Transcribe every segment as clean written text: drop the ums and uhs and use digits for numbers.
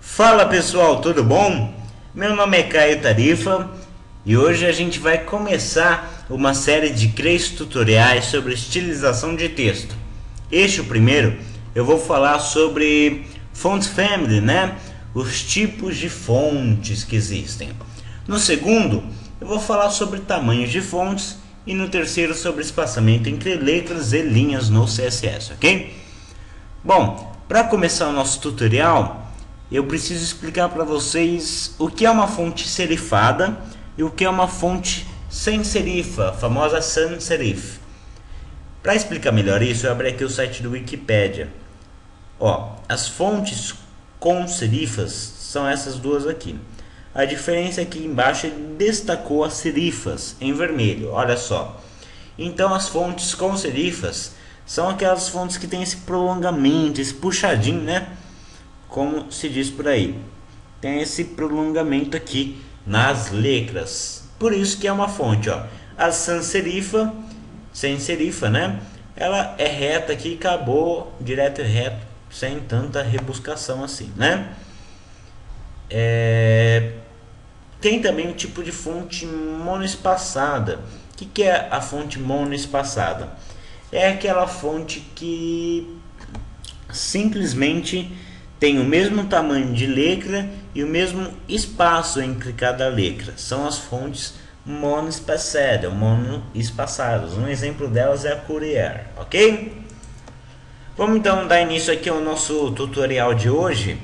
Fala pessoal, tudo bom? Meu nome é Caio Tarifa e hoje a gente vai começar uma série de 3 tutoriais sobre estilização de texto. O primeiro eu vou falar sobre Font Family, né? Os tipos de fontes que existem. No segundo eu vou falar sobre tamanhos de fontes e no terceiro sobre espaçamento entre letras e linhas no CSS, ok? Bom, para começar o nosso tutorial eu preciso explicar para vocês o que é uma fonte serifada e o que é uma fonte sem serifa, a famosa sans serif. Para explicar melhor isso, eu abri aqui o site do Wikipedia. As fontes com serifas são essas duas aqui. A diferença é que embaixo ele destacou as serifas em vermelho, olha só. Então as fontes com serifas são aquelas fontes que tem esse prolongamento, esse puxadinho, né? Como se diz por aí, tem esse prolongamento aqui nas letras, por isso que é uma fonte, a sans serifa, sem serifa, né? Ela é reta aqui, acabou direto e reto, sem tanta rebuscação assim, né? Tem também o tipo de fonte monoespaçada. O que é a fonte monoespaçada? É aquela fonte que simplesmente tem o mesmo tamanho de letra e o mesmo espaço entre cada letra. São as fontes monoespaçadas, monoespaçadas. Um exemplo delas é a Courier, ok? Vamos então dar início aqui ao nosso tutorial de hoje,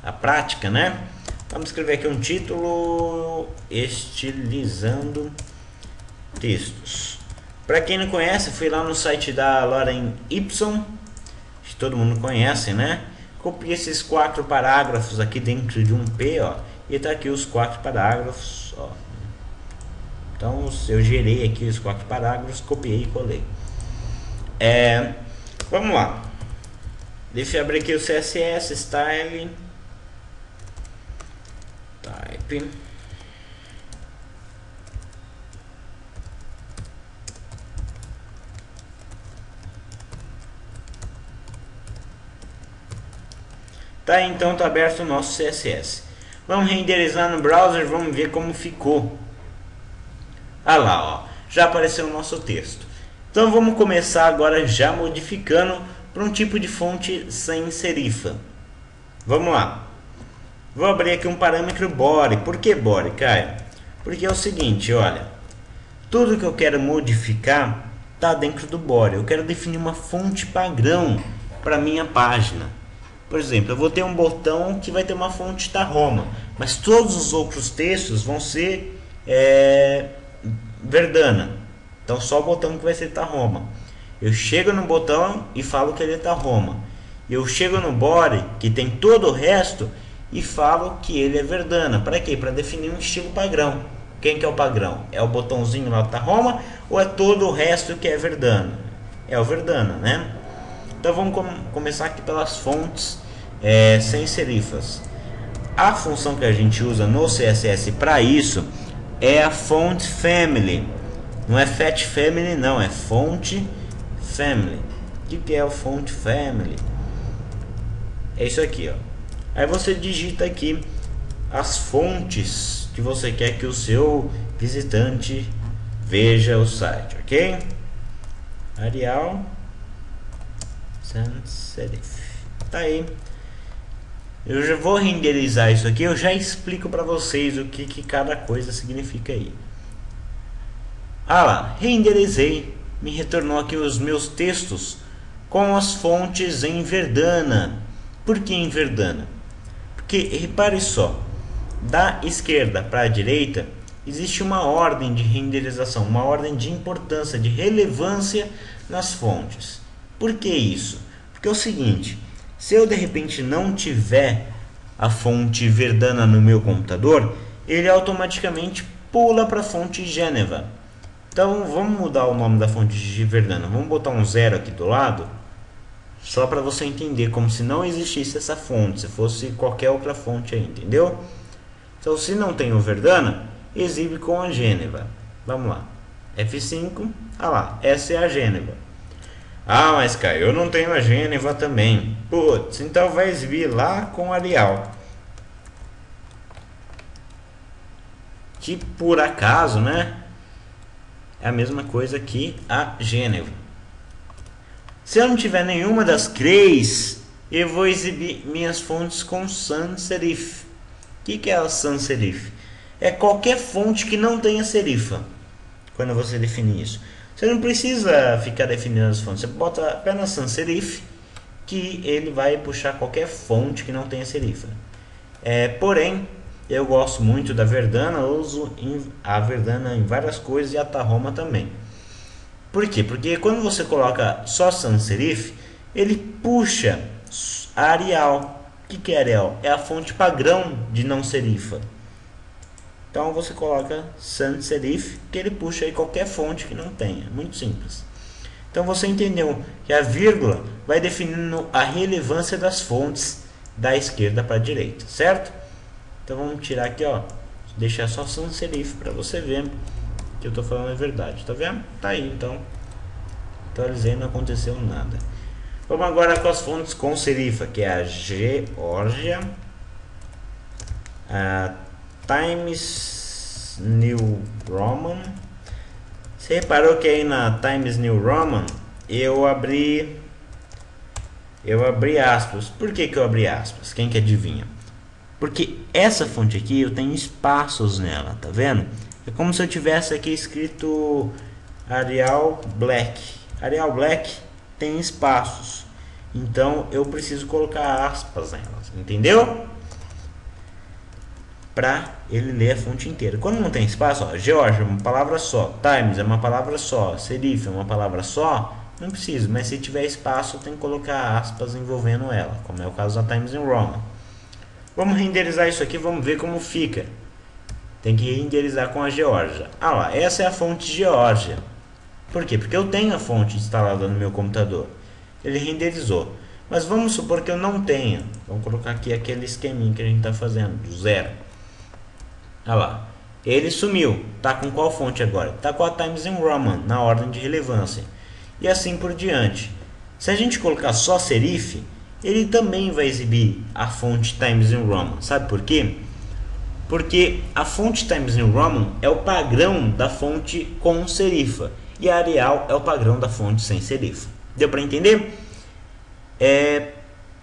a prática, né? Vamos escrever aqui um título: Estilizando textos. Para quem não conhece, fui lá no site da Lorem Ipsum, que todo mundo conhece, né? Copiei esses 4 parágrafos aqui dentro de um P, e tá aqui os 4 parágrafos, Então eu gerei aqui os 4 parágrafos, copiei e colei. Vamos lá. Deixa eu abrir aqui o CSS, Style, Type. Tá, então tá aberto o nosso CSS. Vamos renderizar no browser, vamos ver como ficou. Ah lá, já apareceu o nosso texto. Então vamos começar agora já modificando para um tipo de fonte sem serifa. Vamos lá. Vou abrir aqui um parâmetro body. Por que body, Caio? Porque é o seguinte, olha. Tudo que eu quero modificar tá dentro do body. Eu quero definir uma fonte padrão para minha página. Por exemplo, eu vou ter um botão que vai ter uma fonte da Roma, mas todos os outros textos vão ser Verdana. Então só o botão que vai ser da Roma. Eu chego no botão e falo que ele é da Roma. Eu chego no body, que tem todo o resto, e falo que ele é Verdana. Para quê? Para definir um estilo padrão. Quem que é o padrão? É o botãozinho lá da Roma ou é todo o resto que é Verdana? É o Verdana, né? Então vamos começar aqui pelas fontes sem serifas. A função que a gente usa no CSS para isso é a Font Family. Não é Fat Family, não, é Font Family. O que é o Font Family? É isso aqui, Aí você digita aqui as fontes que você quer que o seu visitante veja o site, ok? Arial, sans serif. Tá aí. Eu já vou renderizar isso aqui. Eu já explico para vocês o que cada coisa significa aí. Ah lá, renderizei. Me retornou aqui os meus textos com as fontes em Verdana. Por que em Verdana? Porque repare só, da esquerda para a direita existe uma ordem de renderização, uma ordem de importância, de relevância nas fontes. Por que isso? Porque é o seguinte, se eu de repente não tiver a fonte Verdana no meu computador, ele automaticamente pula para a fonte Geneva. Então vamos mudar o nome da fonte de Verdana, vamos botar um 0 aqui do lado, só para você entender, como se não existisse essa fonte, se fosse qualquer outra fonte aí, entendeu? Então se não tem o Verdana, exibe com a Geneva. Vamos lá, F5, ah lá, essa é a Geneva. Ah, mas Caio, eu não tenho a Geneva também. Putz, então vai exibir lá com Arial. que por acaso, né, é a mesma coisa que a Geneva. Se eu não tiver nenhuma das três, eu vou exibir minhas fontes com sans serif. O que é a sans serif? É qualquer fonte que não tenha serifa. Quando você definir isso, você não precisa ficar definindo as fontes. Você bota apenas sans serif, que ele vai puxar qualquer fonte que não tenha serifa. Porém, eu gosto muito da Verdana, eu uso a Verdana em várias coisas e a Tahoma também. Por quê? Porque quando você coloca só sans serif, ele puxa a Arial. O que é Arial? É a fonte padrão de não serifa. Então você coloca sans serif, que ele puxa aí qualquer fonte que não tenha. Muito simples. Então você entendeu que a vírgula vai definindo a relevância das fontes da esquerda para a direita, certo? Então vamos tirar aqui, ó, deixar só sans serif para você ver que eu estou falando a verdade, tá vendo? Tá aí, então atualizei, não aconteceu nada. Vamos agora com as fontes com serifa, que é a Geórgia, a Times New Roman. Você reparou que aí na Times New Roman eu abri aspas. Por que eu abri aspas? Quem que adivinha? Porque essa fonte aqui eu tenho espaços nela, tá vendo? É como se eu tivesse aqui escrito Arial Black. Arial Black tem espaços, então eu preciso colocar aspas nelas, entendeu? Para ele ler a fonte inteira. Quando não tem espaço, ó, Georgia é uma palavra só, Times é uma palavra só, Serif é uma palavra só, não precisa, mas se tiver espaço tem que colocar aspas envolvendo ela, como é o caso da Times New Roman. Vamos renderizar isso aqui, vamos ver como fica. Tem que renderizar com a Geórgia. Ah lá, essa é a fonte Geórgia. Por quê? Porque eu tenho a fonte instalada no meu computador. Ele renderizou. Mas vamos supor que eu não tenha. Vamos colocar aqui aquele esqueminha que a gente está fazendo, do zero. Ah lá, ele sumiu. Tá com qual fonte agora? Tá com a Times New Roman, na ordem de relevância. E assim por diante. Se a gente colocar só serif, ele também vai exibir a fonte Times New Roman. Sabe por quê? Porque a fonte Times New Roman é o padrão da fonte com serifa. E a Arial é o padrão da fonte sem serifa. Deu para entender?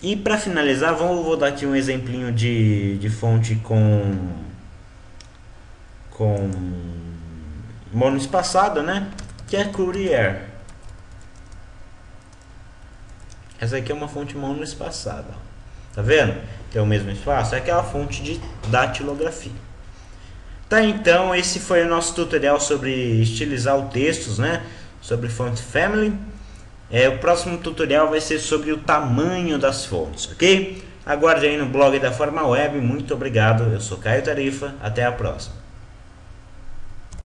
E para finalizar, vou dar aqui um exemplinho de fonte com monoespaçada, né? Que é Courier. Essa aqui é uma fonte monoespaçada. Tá vendo? Tem o mesmo espaço. É aquela fonte de datilografia. Tá, então esse foi o nosso tutorial sobre estilizar os textos, né? Sobre font family. O próximo tutorial vai ser sobre o tamanho das fontes, ok? Aguarde aí no blog da Forma Web. Muito obrigado. Eu sou Caio Tarifa. Até a próxima.